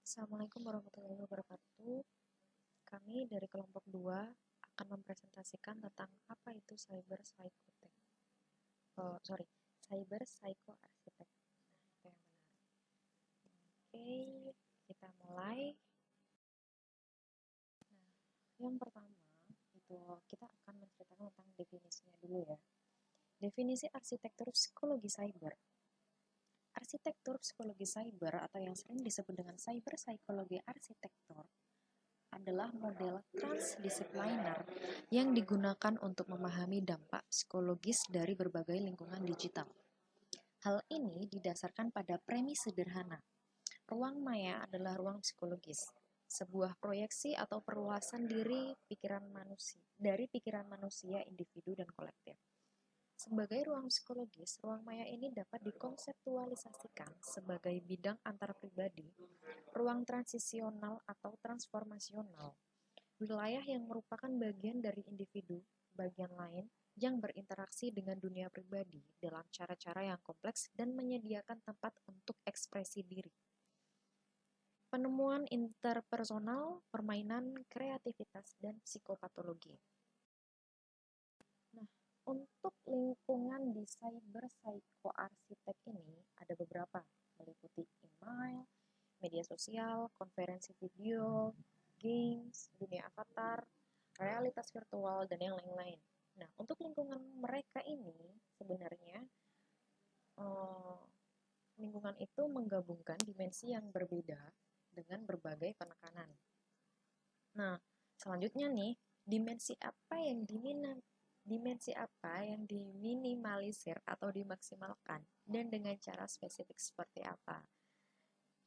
Assalamualaikum warahmatullahi wabarakatuh. Kami dari kelompok 2 akan mempresentasikan tentang apa itu cyber psychotech. Cyber psychoarchitect. Nah, itu yang benar. Oke, kita mulai. Nah, yang pertama itu kita akan menceritakan tentang definisinya dulu ya. Definisi arsitektur psikologi cyber. Arsitektur psikologi cyber atau yang sering disebut dengan cyber psychology arsitektur adalah model transdisipliner yang digunakan untuk memahami dampak psikologis dari berbagai lingkungan digital. Hal ini didasarkan pada premis sederhana. Ruang maya adalah ruang psikologis, sebuah proyeksi atau perluasan dari pikiran manusia, individu, dan kolektif. Sebagai ruang psikologis, ruang maya ini dapat dikonseptualisasikan sebagai bidang antar pribadi, ruang transisional atau transformasional, wilayah yang merupakan bagian dari individu, bagian lain yang berinteraksi dengan dunia pribadi dalam cara-cara yang kompleks dan menyediakan tempat untuk ekspresi diri. Penemuan interpersonal, permainan, kreativitas, dan psikopatologi. Nah, untuk lingkungan di cyber psychoarchitect ini ada beberapa, meliputi email, media sosial, konferensi video, games, dunia avatar, realitas virtual, dan yang lain-lain. Nah, untuk lingkungan mereka ini sebenarnya lingkungan itu menggabungkan dimensi yang berbeda dengan berbagai penekanan. Nah, selanjutnya nih, dimensi apa yang diminimalisir atau dimaksimalkan dan dengan cara spesifik seperti apa?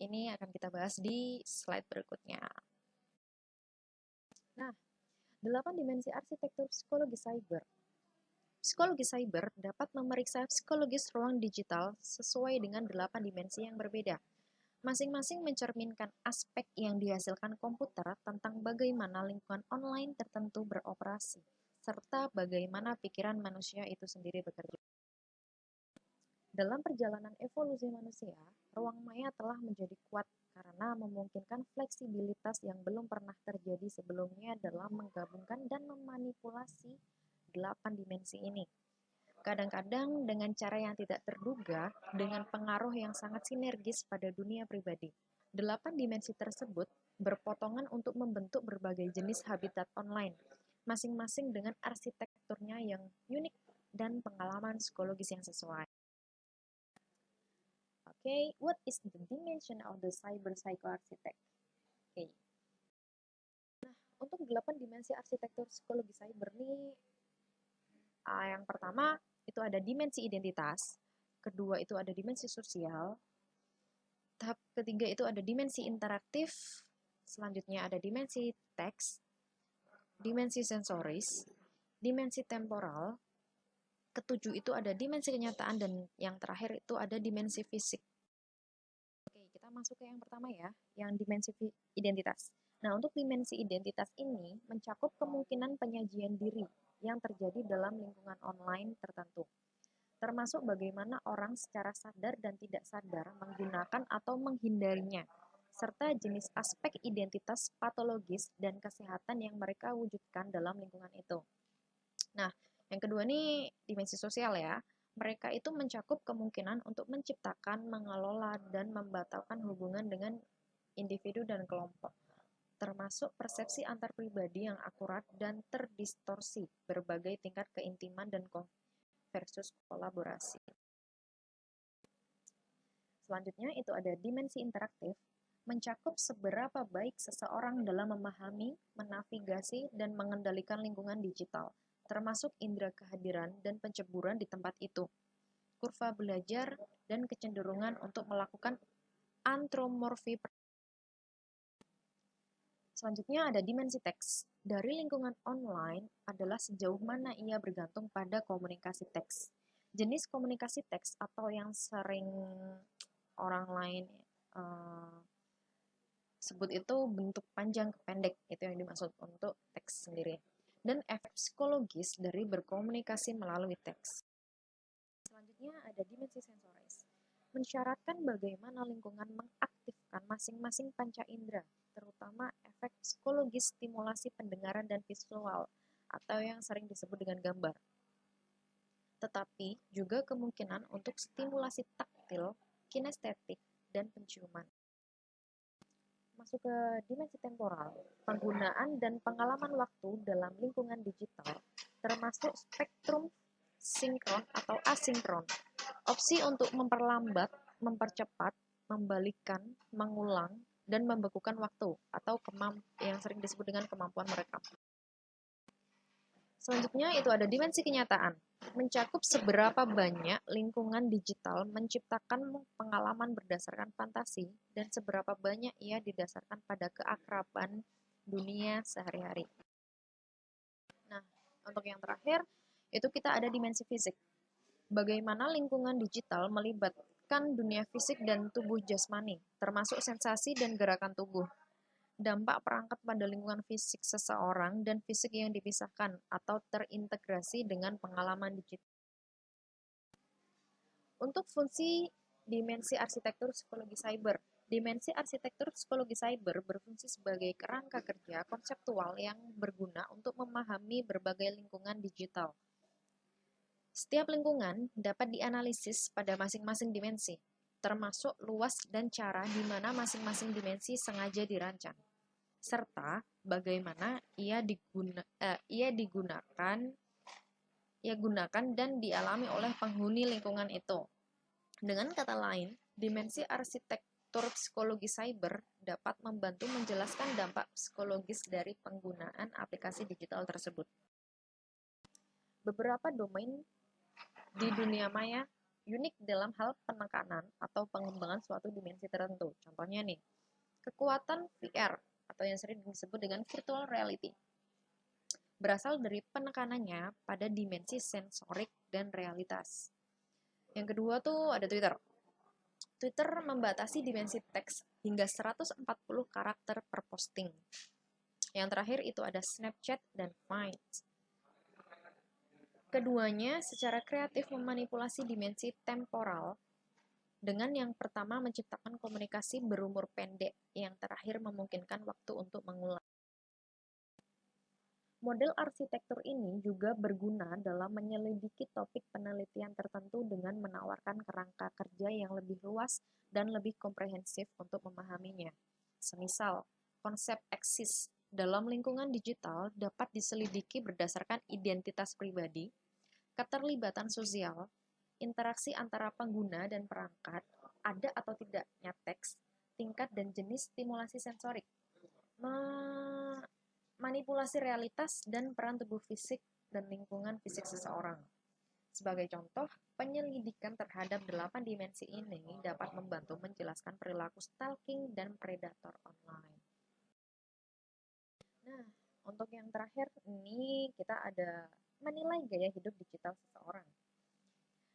Ini akan kita bahas di slide berikutnya. Nah, 8 dimensi arsitektur psikologi cyber. Psikologi cyber dapat memeriksa psikologis ruang digital sesuai dengan 8 dimensi yang berbeda. Masing-masing mencerminkan aspek yang dihasilkan komputer tentang bagaimana lingkungan online tertentu beroperasi, serta bagaimana pikiran manusia itu sendiri bekerja. Dalam perjalanan evolusi manusia, ruang maya telah menjadi kuat karena memungkinkan fleksibilitas yang belum pernah terjadi sebelumnya dalam menggabungkan dan memanipulasi 8 dimensi ini. Kadang-kadang dengan cara yang tidak terduga, dengan pengaruh yang sangat sinergis pada dunia pribadi. 8 dimensi tersebut berpotongan untuk membentuk berbagai jenis habitat online, masing-masing dengan arsitekturnya yang unik dan pengalaman psikologis yang sesuai. Okay, what is the dimension of the cyber psychoarchitect? Okay. Nah, untuk 8 dimensi arsitektur psikologi cyber ini, yang pertama itu ada dimensi identitas, kedua itu ada dimensi sosial, tahap ketiga itu ada dimensi interaktif, selanjutnya ada dimensi teks, dimensi sensoris, dimensi temporal, ketujuh itu ada dimensi kenyataan, dan yang terakhir itu ada dimensi fisik. Oke, kita masuk ke yang pertama ya, yang dimensi identitas. Nah, untuk dimensi identitas ini mencakup kemungkinan penyajian diri yang terjadi dalam lingkungan online tertentu, termasuk bagaimana orang secara sadar dan tidak sadar menggunakan atau menghindarinya, serta jenis aspek identitas patologis dan kesehatan yang mereka wujudkan dalam lingkungan itu. Nah, yang kedua nih dimensi sosial ya. Mereka itu mencakup kemungkinan untuk menciptakan, mengelola, dan membatalkan hubungan dengan individu dan kelompok, termasuk persepsi antar pribadi yang akurat dan terdistorsi, berbagai tingkat keintiman dan versus kolaborasi. Selanjutnya itu ada dimensi interaktif, mencakup seberapa baik seseorang dalam memahami, menavigasi, dan mengendalikan lingkungan digital, termasuk indera kehadiran dan penceburan di tempat itu, kurva belajar, dan kecenderungan untuk melakukan antromorfi. Selanjutnya ada dimensi teks. Dari lingkungan online adalah sejauh mana ia bergantung pada komunikasi teks. Jenis komunikasi teks atau yang sering orang lain sebut itu bentuk panjang ke pendek, itu yang dimaksud untuk teks sendiri. Dan efek psikologis dari berkomunikasi melalui teks. Selanjutnya ada dimensi sensoris. mensyaratkan bagaimana lingkungan mengaktifkan masing-masing panca indera, terutama efek psikologis stimulasi pendengaran dan visual, atau yang sering disebut dengan gambar. Tetapi juga kemungkinan untuk stimulasi taktil, kinestetik, dan penciuman. Masuk ke dimensi temporal, penggunaan dan pengalaman waktu dalam lingkungan digital, termasuk spektrum sinkron atau asinkron. Opsi untuk memperlambat, mempercepat, membalikkan, mengulang, dan membekukan waktu, atau yang sering disebut dengan kemampuan merekam. Selanjutnya itu ada dimensi kenyataan, mencakup seberapa banyak lingkungan digital menciptakan pengalaman berdasarkan fantasi dan seberapa banyak ia didasarkan pada keakraban dunia sehari-hari. Nah, untuk yang terakhir, itu kita ada dimensi fisik. Bagaimana lingkungan digital melibatkan dunia fisik dan tubuh jasmani, termasuk sensasi dan gerakan tubuh. Dampak perangkat pada lingkungan fisik seseorang dan fisik yang dipisahkan atau terintegrasi dengan pengalaman digital. Untuk fungsi dimensi arsitektur psikologi cyber, dimensi arsitektur psikologi cyber berfungsi sebagai kerangka kerja konseptual yang berguna untuk memahami berbagai lingkungan digital. Setiap lingkungan dapat dianalisis pada masing-masing dimensi, termasuk luas dan cara di mana masing-masing dimensi sengaja dirancang, serta bagaimana ia gunakan dan dialami oleh penghuni lingkungan itu. Dengan kata lain, dimensi arsitektur psikologi cyber dapat membantu menjelaskan dampak psikologis dari penggunaan aplikasi digital tersebut. Beberapa domain di dunia maya unik dalam hal penekanan atau pengembangan suatu dimensi tertentu. Contohnya nih, kekuatan VR atau yang sering disebut dengan virtual reality berasal dari penekanannya pada dimensi sensorik dan realitas. Yang kedua tuh ada Twitter. Twitter membatasi dimensi teks hingga 140 karakter per posting. Yang terakhir itu ada Snapchat dan Vine. Keduanya secara kreatif memanipulasi dimensi temporal dengan yang pertama menciptakan komunikasi berumur pendek, yang terakhir memungkinkan waktu untuk mengulang. Model arsitektur ini juga berguna dalam menyelidiki topik penelitian tertentu dengan menawarkan kerangka kerja yang lebih luas dan lebih komprehensif untuk memahaminya. Semisal, konsep eksis dalam lingkungan digital dapat diselidiki berdasarkan identitas pribadi, keterlibatan sosial, interaksi antara pengguna dan perangkat, ada atau tidaknya teks, tingkat dan jenis stimulasi sensorik, manipulasi realitas dan peran tubuh fisik dan lingkungan fisik seseorang. Sebagai contoh, penyelidikan terhadap 8 dimensi ini dapat membantu menjelaskan perilaku stalking dan predator online. Nah, untuk yang terakhir ini kita ada menilai gaya hidup digital seseorang.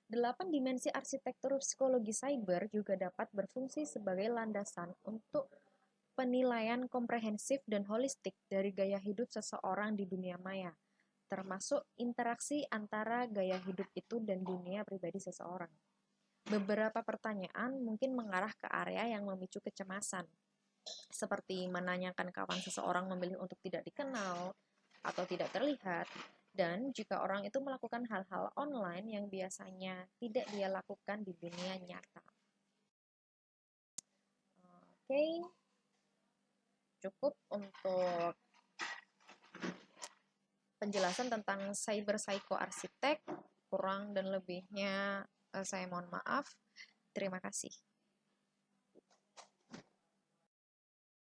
8 dimensi arsitektur psikologi cyber juga dapat berfungsi sebagai landasan untuk penilaian komprehensif dan holistik dari gaya hidup seseorang di dunia maya, termasuk interaksi antara gaya hidup itu dan dunia pribadi seseorang. Beberapa pertanyaan mungkin mengarah ke area yang memicu kecemasan, seperti menanyakan kapan seseorang memilih untuk tidak dikenal atau tidak terlihat, dan jika orang itu melakukan hal-hal online yang biasanya tidak dia lakukan di dunia nyata. Oke, cukup untuk penjelasan tentang cyber psycho arsitek. Kurang dan lebihnya saya mohon maaf. Terima kasih.